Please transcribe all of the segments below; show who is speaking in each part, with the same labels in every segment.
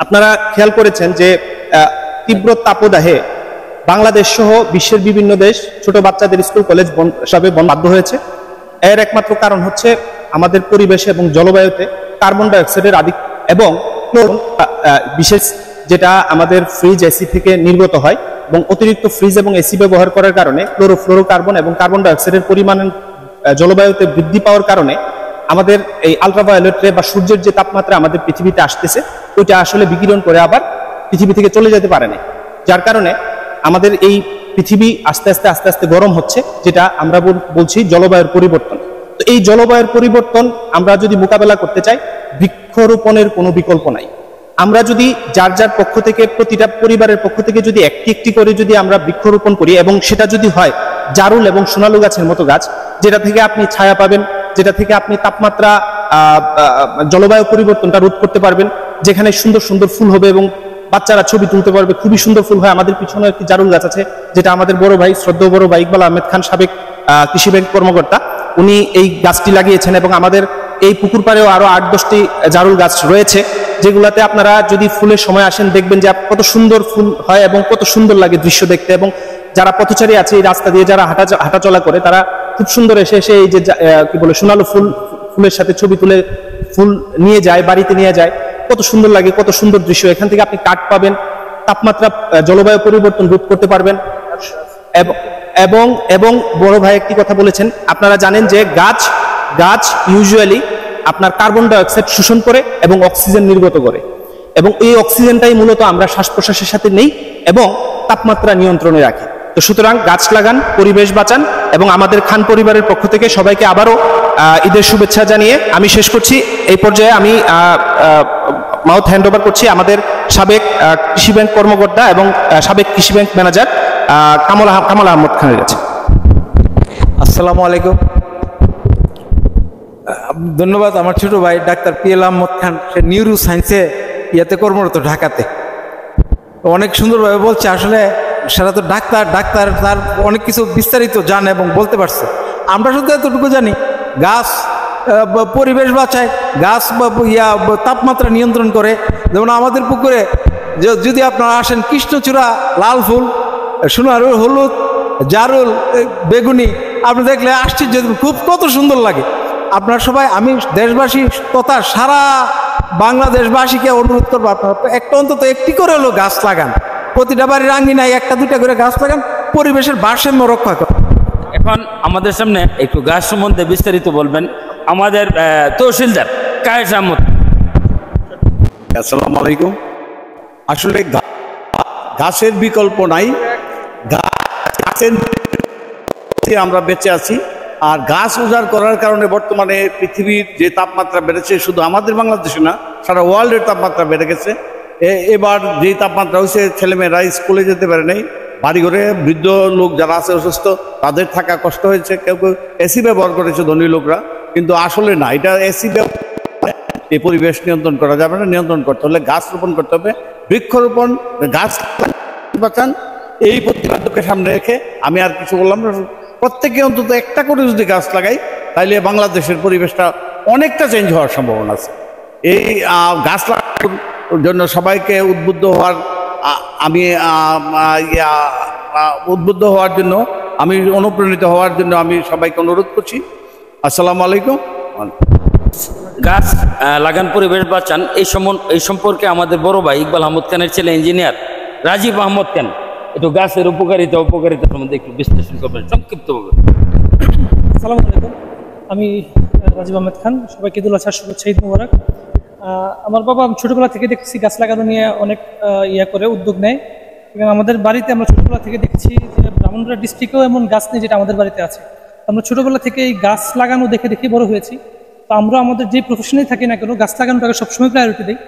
Speaker 1: আপনারা খেয়াল করেছেন যে তীব্র তাপদাহে বাংলাদেশ সহ বিশ্বের বিভিন্ন দেশ ছোট বাচ্চাদের স্কুল কলেজ সবে বাধ্য হয়েছে। এর একমাত্র কারণ হচ্ছে আমাদের পরিবেশে এবং জলবায়ুতে কার্বন ডাইঅক্সাইডের এবং বিশেষ যেটা আমাদের ফ্রিজ এসি থেকে নির্গত হয় এবং অতিরিক্ত ফ্রিজ এবং এসি ব্যবহার করার কারণে ক্লোরোফ্লোরোকার্বন এবং কার্বন ডাইঅক্সাইডের পরিমাণ জলবায়ুতে বৃদ্ধি পাওয়ার কারণে আমাদের এই আলট্রাভায়োলেট রে বা সূর্যের যে তাপমাত্রা আমাদের পৃথিবীতে আসতেছে ওইটা আসলে বিকিরণ করে আবার পৃথিবী থেকে চলে যেতে পারে না, যার কারণে আমাদের এই পৃথিবী আস্তে আস্তে আস্তে আস্তে গরম হচ্ছে, যেটা আমরা বলছি জলবায়ুর পরিবর্তন। তো এই জলবায়ুর পরিবর্তন আমরা যদি মোকাবেলা করতে চাই, বৃক্ষরোপণের কোনো বিকল্প নাই। আমরা যদি যার যার পক্ষ থেকে, প্রতিটা পরিবারের পক্ষ থেকে যদি একটি একটি করে যদি আমরা বৃক্ষরোপণ করি, এবং সেটা যদি হয় জারুল এবং সোনালু গাছের মতো গাছ, যেটা থেকে আপনি ছায়া পাবেন, যেটা থেকে আপনি তাপমাত্রা জলবায়ু পরিবর্তনটা রোধ করতে পারবেন, যেখানে সুন্দর সুন্দর ফুল হবে এবং বাচ্চারা ছবি তুলতে পারবে, খুবই সুন্দর ফুল হয়। আমাদের পিছনে একটি জারুল গাছ আছে, যেটা আমাদের বড় ভাই, শ্রদ্ধেয় বড় ভাই ইকবাল আহমেদ খান, সাবেক কৃষি ব্যাংক কর্মকর্তা, উনি এই গাছটি লাগিয়েছেন। এবং আমাদের এই পুকুর পাড়েও আরো 8-10টি জারুল গাছ রয়েছে, যেগুলাতে আপনারা যদি ফুলের সময় আসেন দেখবেন যে কত সুন্দর ফুল হয় এবং কত সুন্দর লাগে দৃশ্য দেখতে। এবং যারা পথচারী আছে এই রাস্তা দিয়ে যারা হাঁটাচলা করে, তারা খুব সুন্দর এসে এই যে কি বলে সোনালু ফুলের সাথে ছবি তুলে ফুল নিয়ে যায়, বাড়িতে নিয়ে যায়, কত সুন্দর লাগে, কত সুন্দর দৃশ্য। এখান থেকে আপনি কাঠ পাবেন, তাপমাত্রা জলবায়ু পরিবর্তন রোধ করতে পারবেন। এবং এবং বড় ভাই একটি কথা বলেছেন, আপনারা জানেন যে গাছ ইউজুয়ালি আপনার কার্বন ডাইঅক্সাইড শোষণ করে এবং অক্সিজেন নির্গত করে, এবং এই অক্সিজেনটাই মূলত আমরা শ্বাস প্রশ্বাসের সাথে নেই এবং তাপমাত্রা নিয়ন্ত্রণে রাখি। তো সুতরাং গাছ লাগান, পরিবেশ বাঁচান। এবং আমাদের খান পরিবারের পক্ষ থেকে সবাইকে আবারও ঈদের শুভেচ্ছা জানিয়ে আমি শেষ করছি। এই পর্যায়ে আমি মাউথ হ্যান্ড ওভার করছি আমাদের সাবেক কৃষি ব্যাংক কর্মকর্তা এবং সাবেক কৃষি ব্যাংক ম্যানেজার কামাল আহমদ খানের কাছে।
Speaker 2: আসসালামু আলাইকুম। ধন্যবাদ আমার ছোট ভাই ডাক্তার পিএল আহমদ খান, সে নিউরো সায়েন্সে কর্মরত ঢাকাতে। অনেক সুন্দরভাবে বলছে। আসলে সেটা তো ডাক্তার তার অনেক কিছু বিস্তারিত জানে এবং বলতে পারছে। আমরা শুধু এতটুকু জানি, গাছ পরিবেশ বাঁচায়, গাছ তাপমাত্রা নিয়ন্ত্রণ করে। যেমন আমাদের পুকুরে যদি আপনারা আসেন, কৃষ্ণচূড়া, লাল ফুল, সোনারু, হলুদ, জারুল, বেগুনি, আপনি দেখলে আশ্চর্য, খুব কত সুন্দর লাগে। আপনার সবাই, আমি দেশবাসী তথা সারা বাংলাদেশবাসীকে অনুরোধ করবো, আপনারা একটা অন্তত একটি করে হলো গাছ লাগান। প্রতিটা বাড়ির আঙ্গিনায় 1-2টা করে গাছ লাগান, পরিবেশের ভারসাম্য রক্ষা করেন।
Speaker 3: এখন আমাদের সামনে একটু গাছ সম্বন্ধে বিস্তারিত বলবেন আমাদের তহসিলদার কায়েস আহমদ।
Speaker 4: আসসালামু আলাইকুম। আসলে গাছের বিকল্প নাই, গাছের আমরা বেঁচে আছি। আর গাছ উজাড় করার কারণে বর্তমানে পৃথিবীর যে তাপমাত্রা বেড়েছে, শুধু আমাদের বাংলাদেশে না, সারা ওয়ার্ল্ডের তাপমাত্রা বেড়ে গেছে। এবার যেই তাপমাত্রা হয়েছে, ছেলেমেয়েরা স্কুলে যেতে পারে নাই, বাড়িঘরে বৃদ্ধ লোক যারা আছে অসুস্থ, তাদের থাকা কষ্ট হয়েছে। কেউ কেউ এসি ব্যবহার করেছে ধনী লোকরা, কিন্তু আসলে না, এটা এসি এই পরিবেশ নিয়ন্ত্রণ করা যাবে না। নিয়ন্ত্রণ করতে হলে গাছ রোপণ করতে হবে, বৃক্ষরোপণ, গাছ বাঁচান, এই প্রতিপাদ্যকে সামনে রেখে আমি আর কিছু বললাম না। প্রত্যেকে অন্তত একটা করে যদি গাছ লাগাই, তাইলে বাংলাদেশের পরিবেশটা অনেকটা চেঞ্জ হওয়ার সম্ভাবনা আছে। এই গাছ লাগানোর জন্য সবাইকে উদ্বুদ্ধ জন্য আমি অনুপ্রাণিত হওয়ার জন্য আমি সবাইকে অনুরোধ করছি। আসসালামু আলাইকুম।
Speaker 3: গাছ লাগান, পরিবেশ বাঁচান, এই সম্পর্কে আমাদের বড় ভাই ইকবাল আহমদ খানের ছেলে ইঞ্জিনিয়ার রাজীব আহমদ খান একটু গাছের উপকারিতা সম্বন্ধে একটু বিশ্লেষণ করবেন সংক্ষিপ্তভাবে।
Speaker 5: আসসালামু আলাইকুম, আমি রাজীব আহমেদ খান। সবাইকে ঈদুল আজহার শুভেচ্ছা, ঈদ মোবারক। আমার বাবা ছোটবেলা থেকে দেখছি গাছ লাগানো নিয়ে অনেক উদ্যোগ নেয়, এবং আমাদের বাড়িতে আমরা ছোটবেলা থেকে দেখছি যে ব্রাহ্মণবাড়িয়া ডিস্ট্রিক্টেও এমন গাছ নেই যেটা আমাদের বাড়িতে আছে। আমরা ছোটবেলা থেকে এই গাছ লাগানো দেখে দেখে বড় হয়েছি। তো আমরা আমাদের যে প্রফেশনেই থাকি না কেন, গাছ লাগানোটাকে সবসময় প্রায়োরিটি দিই।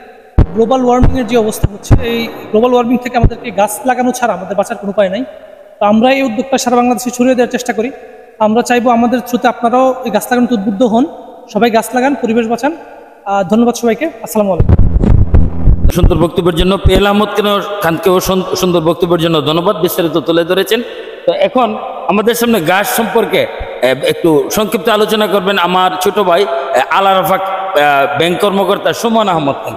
Speaker 5: গ্লোবাল ওয়ার্মিংয়ের যে অবস্থা হচ্ছে, এই গ্লোবাল ওয়ার্মিং থেকে আমাদেরকে গাছ লাগানো ছাড়া আমাদের বাঁচার কোনো উপায় নাই। তো আমরা এই উদ্যোগটা সারা বাংলাদেশে ছড়িয়ে দেওয়ার চেষ্টা করি। আমরা চাইবো আমাদের থ্রুতে আপনারাও এই গাছ লাগানোতে উদ্বুদ্ধ হন, সবাই গাছ লাগান, পরিবেশ বাঁচান। ধন্যবাদ সবাইকে। আসসালামু আলাইকুম।
Speaker 3: সুন্দর বক্তব্যের জন্য পিএল আহমদ খানকেও সুন্দর বক্তব্যের জন্য ধন্যবাদ, বিস্তারিত তুলে ধরেছেন। তো এখন আমাদের সামনে গাছ সম্পর্কে একটু সংক্ষিপ্ত আলোচনা করবেন আমার ছোট ভাই আল আরাফাত ব্যাংক কর্মকর্তা সুমন আহমদ খান।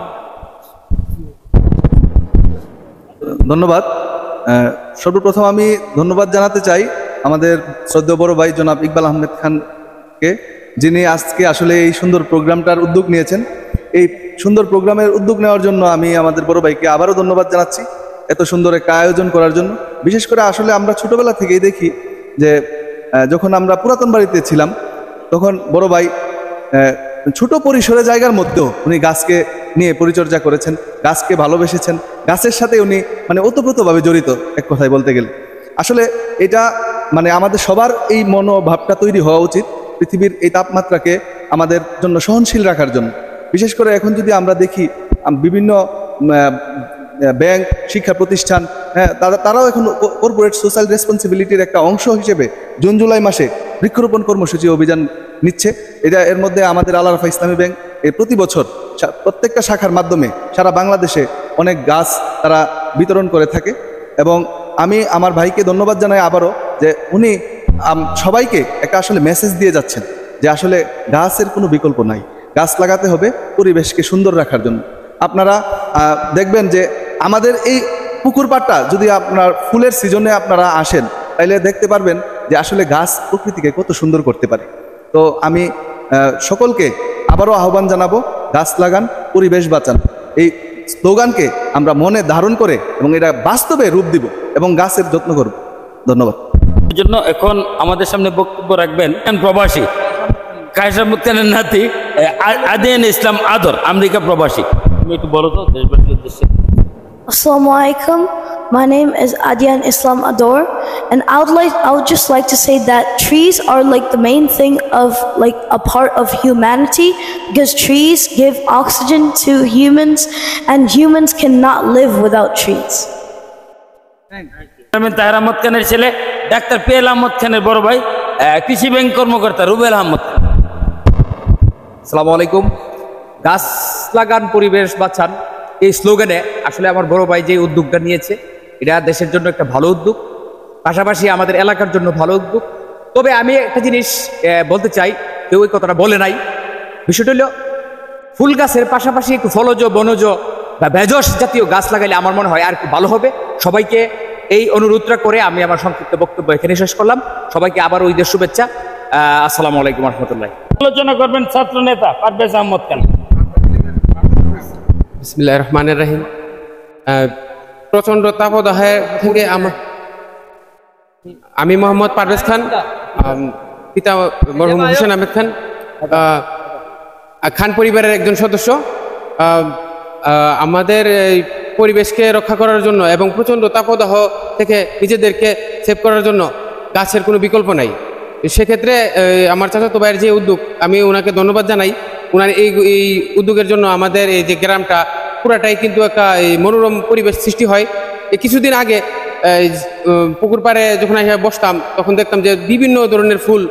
Speaker 6: ধন্যবাদ। সর্বপ্রথম আমি ধন্যবাদ জানাতে চাই আমাদের শ্রদ্ধেয় বড় ভাই জনাব ইকবাল আহমেদ খানকে, যিনি আজকে আসলে এই সুন্দর প্রোগ্রামটার উদ্যোগ নিয়েছেন। এই সুন্দর প্রোগ্রামের উদ্যোগ নেওয়ার জন্য আমি আমাদের বড় ভাইকে আবারও ধন্যবাদ জানাচ্ছি, এত সুন্দর একটা আয়োজন করার জন্য। বিশেষ করে আসলে আমরা ছোটবেলা থেকেই দেখি যে যখন আমরা পুরাতন বাড়িতে ছিলাম তখন বড় ভাই ছোট পরিসরে জায়গার মধ্যেও উনি গাছকে নিয়ে পরিচর্যা করেছেন, গাছকে ভালোবেসেছেন, গাছের সাথে উনি মানে ওতপ্রোতভাবে জড়িত এক কথায় বলতে গেলে। আসলে এটা মানে আমাদের সবার এই মনোভাবটা তৈরি হওয়া উচিত পৃথিবীর এই তাপমাত্রাকে আমাদের জন্য সহনশীল রাখার জন্য। বিশেষ করে এখন যদি আমরা দেখি বিভিন্ন ব্যাংক, শিক্ষা প্রতিষ্ঠান, হ্যাঁ, তারাও এখন কর্পোরেট সোশ্যাল রেসপন্সিবিলিটির একটা অংশ হিসেবে জুন জুলাই মাসে বৃক্ষরোপণ কর্মসূচি অভিযান নিচ্ছে। এর মধ্যে আমাদের আল আরাফাহ ইসলামী ব্যাংক প্রতি বছর প্রত্যেকটা শাখার মাধ্যমে সারা বাংলাদেশে অনেক গাছ তারা বিতরণ করে থাকে। এবং আমি আমার ভাইকে ধন্যবাদ জানাই আবারও যে উনি সবাইকে একটা আসলে মেসেজ দিয়ে যাচ্ছেন যে আসলে গাছের কোনো বিকল্প নাই, গাছ লাগাতে হবে পরিবেশকে সুন্দর রাখার জন্য। আপনারা দেখবেন যে আমাদের এই পুকুর পাড়টা যদি আপনার ফুলের সিজনে আপনারা আসেন তাইলে দেখতে পারবেন যে আসলে গাছ প্রকৃতিকে কত সুন্দর করতে পারে। তো আমি সকলকে আবারও আহ্বান জানাবো, গাছ লাগান, পরিবেশ বাঁচান, এই স্লোগানকে আমরা মনে ধারণ করে এবং এটা বাস্তবে রূপ দিব এবং গাছের যত্ন করব। ধন্যবাদ।
Speaker 3: এই জন্য এখন আমাদের সামনে বক্তব্য রাখবেন প্রবাসী কায়েস আহমদ খানের নাতি আদিয়ান ইসলাম আদর, আমেরিকা প্রবাসী। তুমি একটু বলো তো দেশবাসীর উদ্দেশ্যে।
Speaker 7: Assalamu alaikum. My name is Adian Islam Ador, and I would just like to say that trees are like the main thing of like a part of humanity, because trees give oxygen to humans, and humans cannot live without trees.
Speaker 3: Taher Ahmad খানের ছেলে doctor PL Ahmad খানের বড় ভাই কৃষি bank কর্মকর্তা রুবেল আহমদ খান।
Speaker 8: আসসালামু আলাইকুম। গাছ লাগান পরিবেশ বাঁচান, এই স্লোগানে আসলে আমার বড় ভাই যে উদ্যোগটা নিয়েছে এটা দেশের জন্য একটা ভালো উদ্যোগ, পাশাপাশি আমাদের এলাকার জন্য ভালো উদ্যোগ। তবে আমি একটা জিনিস বলতে চাই, কেউ ওই কথাটা বলে নাই, বিষয়টা হলো ফুল গাছের পাশাপাশি একটু ফলজ, বনজ বা ভেষজ জাতীয় গাছ লাগাইলে আমার মনে হয় আর একটু ভালো হবে। সবাইকে এই অনুরোধটা করে আমি আমার সংক্ষিপ্ত বক্তব্য এখানে শেষ করলাম। সবাইকে আবার ওই ঈদের শুভেচ্ছা। আসসালামু আলাইকুম রহমতুল্লাহ।
Speaker 3: আলোচনা করবেন ছাত্র নেতা পারভেজ আহমদ খান।
Speaker 9: বিসমিল্লাহির রহমানির রহিম। প্রচণ্ড তাপদাহে থেকে আমি মোহাম্মদ পারভেজ খান, পিতা মরহুম হোসেন আহমেদ খান, খান পরিবারের একজন সদস্য। আমাদের এই পরিবেশকে রক্ষা করার জন্য এবং প্রচণ্ড তাপদাহ থেকে নিজেদেরকে সেভ করার জন্য গাছের কোনো বিকল্প নাই। সেক্ষেত্রে আমার চাচাতো ভাইয়ের যে উদ্যোগ, আমি ওনাকে ধন্যবাদ জানাই। ওনার এই উদ্যোগের জন্য আমাদের এই যে গ্রামটা পুরাটাই কিন্তু একটা মনোরম পরিবেশ সৃষ্টি হয়। কিছুদিন আগে পুকুর পাড়ে যখন এসে বসতাম তখন দেখতাম যে বিভিন্ন ধরনের ফুল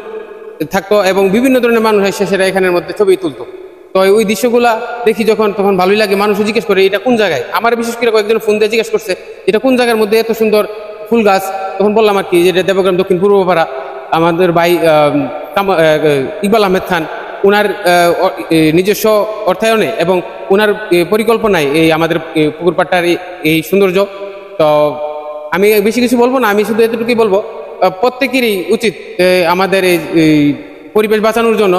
Speaker 9: থাকতো এবং বিভিন্ন ধরনের মানুষ এসে সেটা এখানের মধ্যে ছবি তুলতো। তো ওই দৃশ্যগুলা দেখি যখন, তখন ভালোই লাগে। মানুষও জিজ্ঞেস করে এটা কোন জায়গায়, আমার বিশেষ করে কয়েকজন ফোন দিয়ে জিজ্ঞেস করছে এটা কোন জায়গার মধ্যে এত সুন্দর ফুল গাছ। তখন বললাম আর কি যেটা দেবগ্রাম দক্ষিণ পূর্বপাড়া, আমাদের ভাই ইকবাল আহমেদ খান ওনার নিজস্ব অর্থায়নে এবং ওনার পরিকল্পনায় এই আমাদের পুকুর পাড়টার এই সৌন্দর্য। তো আমি বেশি কিছু বলবো না, আমি শুধু এতটুকুই বলবো প্রত্যেকেরই উচিত আমাদের এই পরিবেশ বাঁচানোর জন্য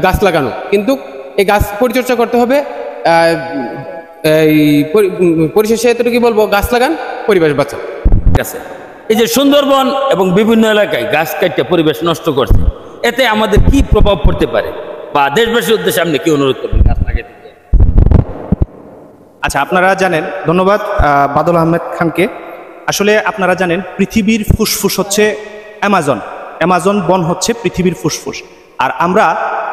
Speaker 9: গাছ লাগানো, কিন্তু এই গাছ পরিচর্যা করতে হবে। এই পরিশেষে এতটুকুই বলবো, গাছ লাগান, পরিবেশ বাঁচান।
Speaker 3: ঠিক আছে। এই যে সুন্দরবন এবং বিভিন্ন এলাকায় গাছ কাটতে পরিবেশ নষ্ট করছে, এতে আমাদের কি প্রভাব পড়তে পারে বা দেশবাসীর উদ্দেশ্যে আপনি কি অনুরোধ করবেন গাছ লাগাতে?
Speaker 1: আচ্ছা, আপনারা জানেন, ধন্যবাদ বাদল আহমেদ খানকে। আসলে আপনারা জানেন পৃথিবীর ফুসফুস হচ্ছে অ্যামাজন, অ্যামাজন বন হচ্ছে পৃথিবীর ফুসফুস। আর আমরা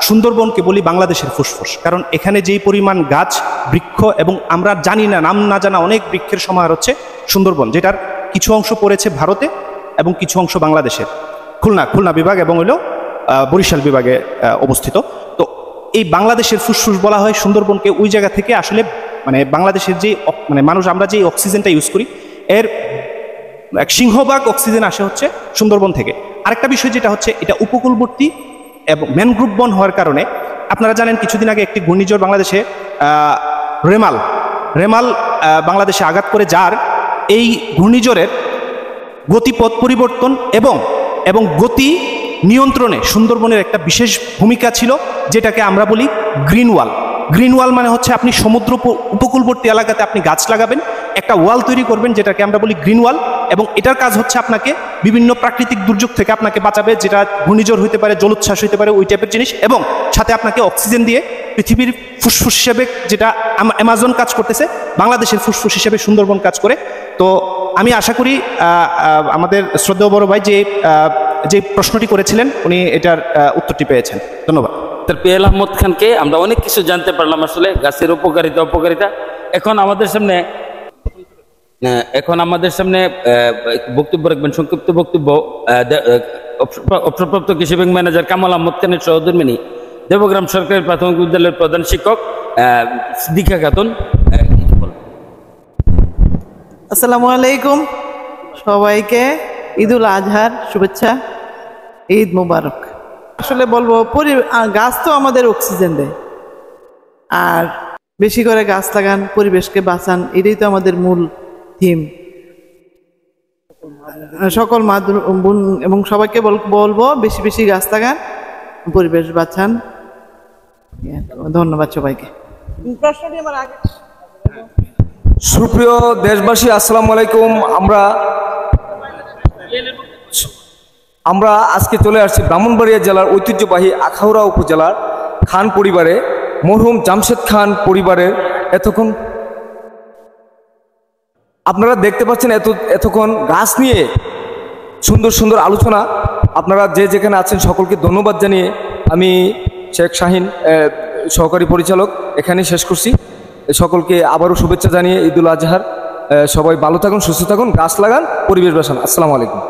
Speaker 1: সুন্দরবনকে বলি বাংলাদেশের ফুসফুস, কারণ এখানে যেই পরিমাণ গাছ, বৃক্ষ এবং আমরা জানি না, নাম না জানা অনেক বৃক্ষের সমাহার হচ্ছে সুন্দরবন, যেটার কিছু অংশ পড়েছে ভারতে এবং কিছু অংশ বাংলাদেশের খুলনা বিভাগ এবং হলো বরিশাল বিভাগে অবস্থিত। তো এই বাংলাদেশের ফুসফুস বলা হয় সুন্দরবনকে। ওই জায়গা থেকে আসলে মানে বাংলাদেশের যে মানুষ আমরা যে অক্সিজেনটা ইউজ করি এর এক সিংহভাগ অক্সিজেন আসে হচ্ছে সুন্দরবন থেকে। আরেকটা বিষয় যেটা হচ্ছে, এটা উপকূলবর্তী এবং ম্যানগ্রোভ বন হওয়ার কারণে আপনারা জানেন কিছুদিন আগে একটি ঘূর্ণিঝড় বাংলাদেশে রেমাল বাংলাদেশে আঘাত করে, যার এই ঘূর্ণিঝড়ের গতিপথ পরিবর্তন এবং গতি নিয়ন্ত্রণে সুন্দরবনের একটা বিশেষ ভূমিকা ছিল, যেটাকে আমরা বলি গ্রিন ওয়াল। গ্রিন ওয়াল মানে হচ্ছে আপনি সমুদ্র উপকূলবর্তী এলাকাতে আপনি গাছ লাগাবেন, একটা ওয়াল তৈরি করবেন যেটাকে আমরা বলি গ্রিন ওয়াল, এবং এটার কাজ হচ্ছে আপনাকে বিভিন্ন প্রাকৃতিক দুর্যোগ থেকে আপনাকে বাঁচাবে, যেটা ঘূর্ণিঝড় হইতে পারে, জলোচ্ছ্বাস হইতে পারে, ওই টাইপের জিনিস, এবং সাথে আপনাকে অক্সিজেন দিয়ে পৃথিবীর ফুসফুস হিসেবে, যেটা অ্যামাজন কাজ করতেছে, বাংলাদেশের ফুসফুস হিসেবে সুন্দরবন কাজ করে। তো আমি আশা করি আমাদের শ্রদ্ধেয় বড় ভাই যে প্রশ্নটি করেছিলেন উনি এটার উত্তরটি পেয়েছেন। ধন্যবাদ।
Speaker 3: ডাক্তার পিএল আহমদ খানকে আমরা অনেক কিছু জানতে পারলাম, আসলে গাছের উপকারিতা অপকারিতা। এখন আমাদের সামনে বক্তব্য রাখবেন, সংক্ষিপ্ত বক্তব্য অবসরপ্রাপ্ত কৃষি ব্যাংক ম্যানেজার কামাল আহমদ খানের সহধর্মিনী, দেবগ্রাম সরকারি প্রাথমিক বিদ্যালয়ের প্রধান শিক্ষক সিদ্দিকা খাতুন।
Speaker 10: আসসালামু আলাইকুম, সবাইকে ঈদুল আজহার শুভেচ্ছা, ঈদ মুবারক। আসলে বলবো গাছ তো আমাদের অক্সিজেন দেয়, আর বেশি করে গাছ লাগান, পরিবেশকে বাঁচান, এটাই তো আমাদের মূল থিম। সকল মা বোন এবং সবাইকে বলবো বেশি বেশি গাছ লাগান, পরিবেশ বাঁচান। ধন্যবাদ সবাইকে। প্রশ্নটি আমার আগে।
Speaker 11: সুপ্রিয় দেশবাসী, আসসালামু আলাইকুম। আমরা আজকে চলে আসছি ব্রাহ্মণবাড়িয়া জেলার ঐতিহ্যবাহী আখাউড়া উপজেলার খান পরিবারে, মরহুম জামশেদ খান পরিবারের এতক্ষণ আপনারা দেখতে পাচ্ছেন এতক্ষণ গাছ নিয়ে সুন্দর সুন্দর আলোচনা। আপনারা যে যেখানে আছেন সকলকে ধন্যবাদ জানিয়ে আমি শেখ শাহিন, সহকারী পরিচালক, এখানেই শেষ করছি। সকলকে আবারও শুভেচ্ছা জানিয়ে ঈদুল আজহার। সবাই ভালো থাকুন, সুস্থ থাকুন, গাছ লাগান, পরিবেশ বাঁচান। আসসালামু আলাইকুম।